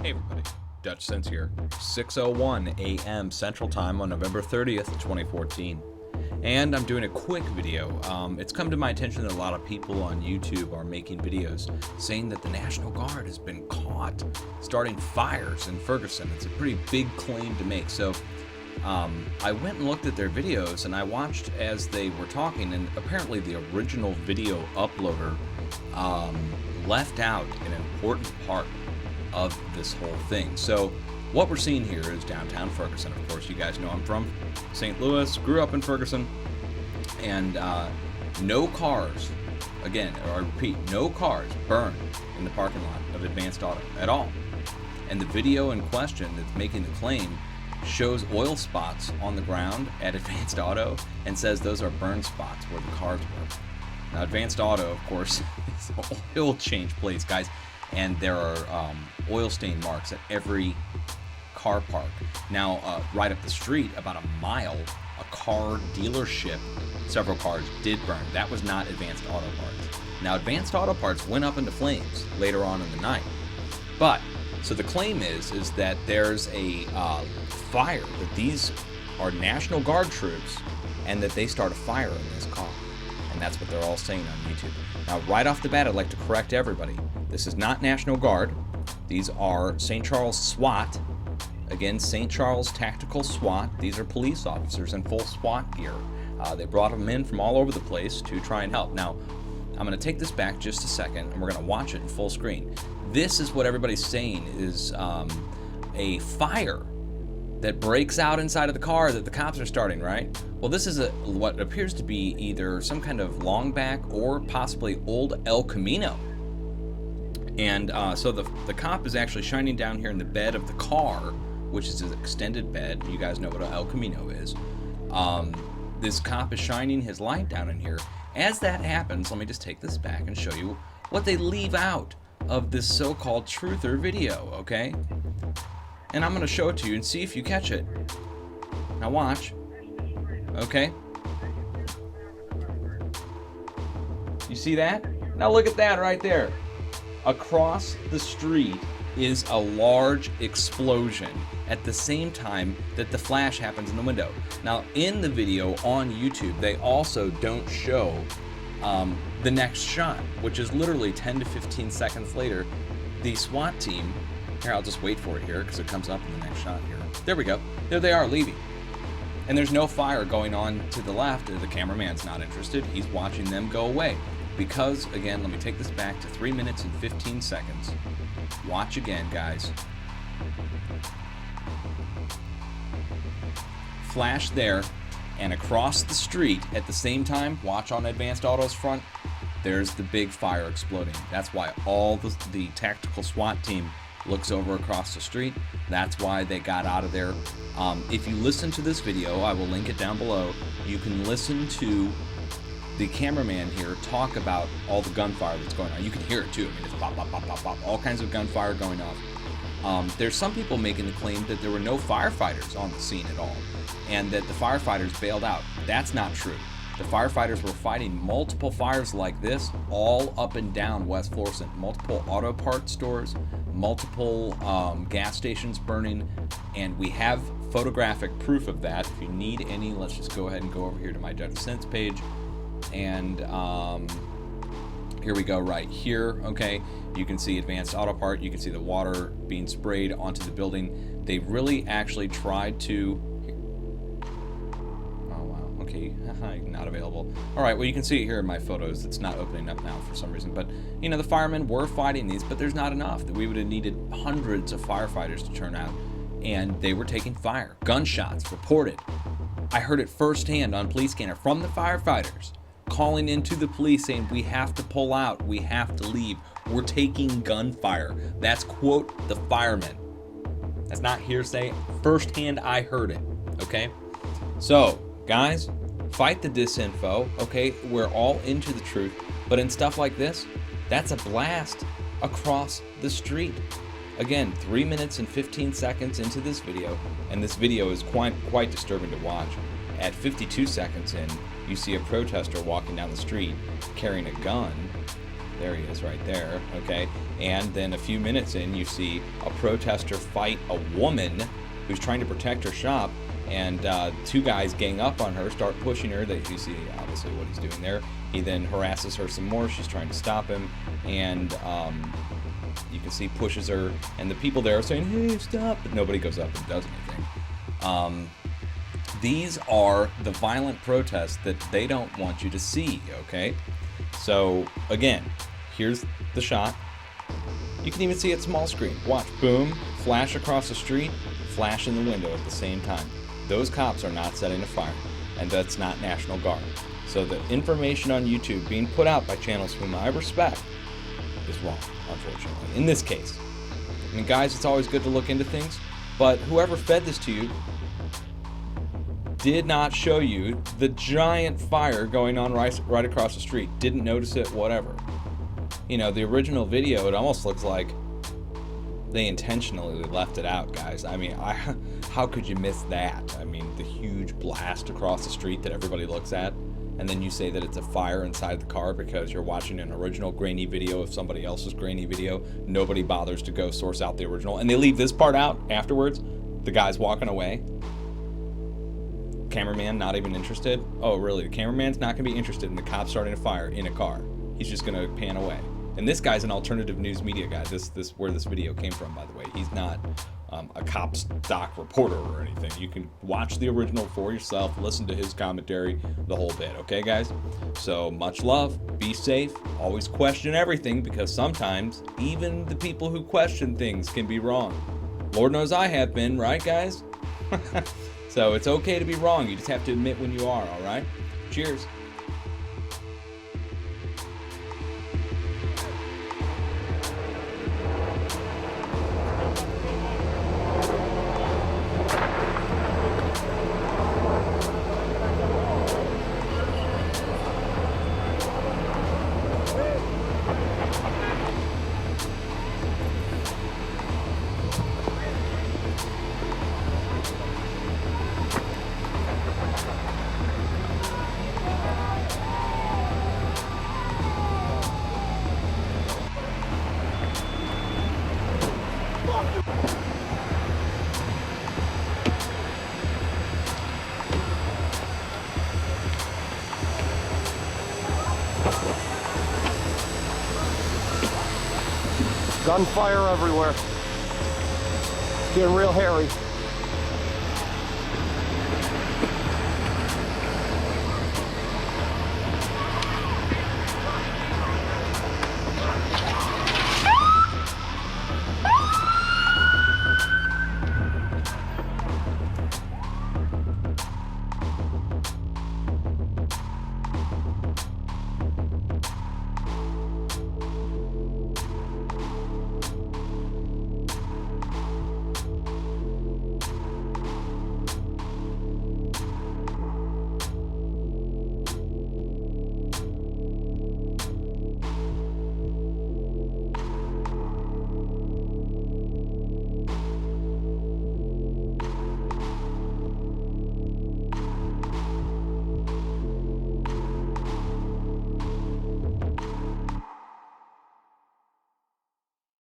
Hey everybody, Dutch Sense here. 6:01 a.m. Central Time on November 30th, 2014. And I'm doing a quick video. It's come to my attention that a lot of people on YouTube are making videos saying that the National Guard has been caught starting fires in Ferguson. It's a pretty big claim to make. So I went and looked at their videos and I watched as they were talking, and apparently the original video uploader left out an important part of this whole thing. So what we're seeing here is downtown Ferguson. Of course, you guys know I'm from St. Louis, grew up in Ferguson, and no cars, again, or I repeat, no cars burned in the parking lot of Advanced Auto at all. And the video in question that's making the claim shows oil spots on the ground at Advanced Auto and says those are burn spots where the cars were. Now, Advanced Auto, of course, is an oil change place, guys, and there are oil stain marks at every car park. Now, right up the street, about a mile, a car dealership, several cars did burn. That was not Advanced Auto Parts. Now, Advanced Auto Parts went up into flames later on in the night. But, so the claim is that there's a fire, that these are National Guard troops, and that they start a fire in this car. And that's what they're all saying on YouTube. Now, right off the bat, I'd like to correct everybody. This is not National Guard. These are St. Charles SWAT. Again, St. Charles Tactical SWAT. These are police officers in full SWAT gear. They brought them in from all over the place to try and help. Now, I'm going to take this back just a second, and we're going to watch it in full screen. This is what everybody's saying is a fire that breaks out inside of the car that the cops are starting, right? Well, this is what appears to be either some kind of longback or possibly old El Camino. And so the cop is actually shining down here in the bed of the car, which is his extended bed. You guys know what an El Camino is. This cop is shining his light down in here. As that happens, let me just take this back and show you what they leave out of this so-called truther video, okay? And I'm going to show it to you and see if you catch it. Now watch. Okay? You see that? Now look at that right there. Across the street is a large explosion at the same time that the flash happens in the window. Now, in the video on YouTube, they also don't show the next shot, which is literally 10 to 15 seconds later. The SWAT team, here, I'll just wait for it here because it comes up in the next shot here. There we go. There they are leaving. And there's no fire going on to the left. The cameraman's not interested. He's watching them go away. Because, again, let me take this back to 3 minutes and 15 seconds. Watch again, guys. Flash there, and across the street at the same time, watch on Advanced Auto's front, there's the big fire exploding. That's why all the tactical SWAT team looks over across the street. That's why they got out of there. If you listen to this video, I will link it down below. You can listen to the cameraman here talk about all the gunfire that's going on. You can hear it too. I mean, it's pop, pop, pop, pop, pop, all kinds of gunfire going off. There's some people making the claim that there were no firefighters on the scene at all, and that the firefighters bailed out. That's not true. The firefighters were fighting multiple fires like this all up and down West Florissant. Multiple auto parts stores, multiple gas stations burning, and we have photographic proof of that. If you need any, let's just go ahead and go over here to my Dutch Sense page. And here we go right here, okay? You can see Advanced Auto Part. You can see the water being sprayed onto the building. They really actually tried to... Oh, wow. Okay, not available. All right, well, you can see it here in my photos. It's not opening up now for some reason. But, you know, the firemen were fighting these, but there's not enough. We would have needed hundreds of firefighters to turn out. And they were taking fire. Gunshots reported. I heard it firsthand on police scanner from the firefighters, calling into the police saying, we have to pull out, we have to leave, we're taking gunfire. That's, quote, the firemen. That's not hearsay. Firsthand, I heard it, okay? So, guys, fight the disinfo, okay? We're all into the truth, but in stuff like this, that's a blast across the street. Again, 3 minutes and 15 seconds into this video, and this video is quite disturbing to watch. At 52 seconds in, you see a protester walking down the street carrying a gun, There he is right there, okay? And then a few minutes in, you see a protester fight a woman who's trying to protect her shop, and two guys gang up on her, start pushing her. That you see, obviously, what he's doing there. He then harasses her some more. She's trying to stop him, and you can see pushes her, and the people there are saying, "Hey, stop!" But nobody goes up and does anything. These are the violent protests that they don't want you to see, okay? So, again, here's the shot. You can even see it small screen. Watch, boom, flash across the street, flash in the window at the same time. Those cops are not setting a fire, and that's not National Guard. So the information on YouTube being put out by channels whom I respect is wrong, unfortunately, in this case. I mean, guys, it's always good to look into things, but whoever fed this to you did not show you the giant fire going on right across the street. Didn't notice it, whatever. You know, the original video, it almost looks like they intentionally left it out, guys. I mean, how could you miss that? I mean, the huge blast across the street that everybody looks at, and then you say that it's a fire inside the car because you're watching an original grainy video of somebody else's grainy video. Nobody bothers to go source out the original, and they leave this part out afterwards. The guy's walking away. Cameraman not even interested. Oh, really? The cameraman's not going to be interested in the cop starting a fire in a car. He's just going to pan away. And this guy's an alternative news media guy. This where this video came from, by the way. He's not a cop stock reporter or anything. You can watch the original for yourself, listen to his commentary, the whole bit. Okay, guys? So much love. Be safe. Always question everything, because sometimes even the people who question things can be wrong. Lord knows I have been, right, guys? So it's okay to be wrong. You just have to admit when you are, all right? Cheers. Gunfire everywhere. It's getting real hairy.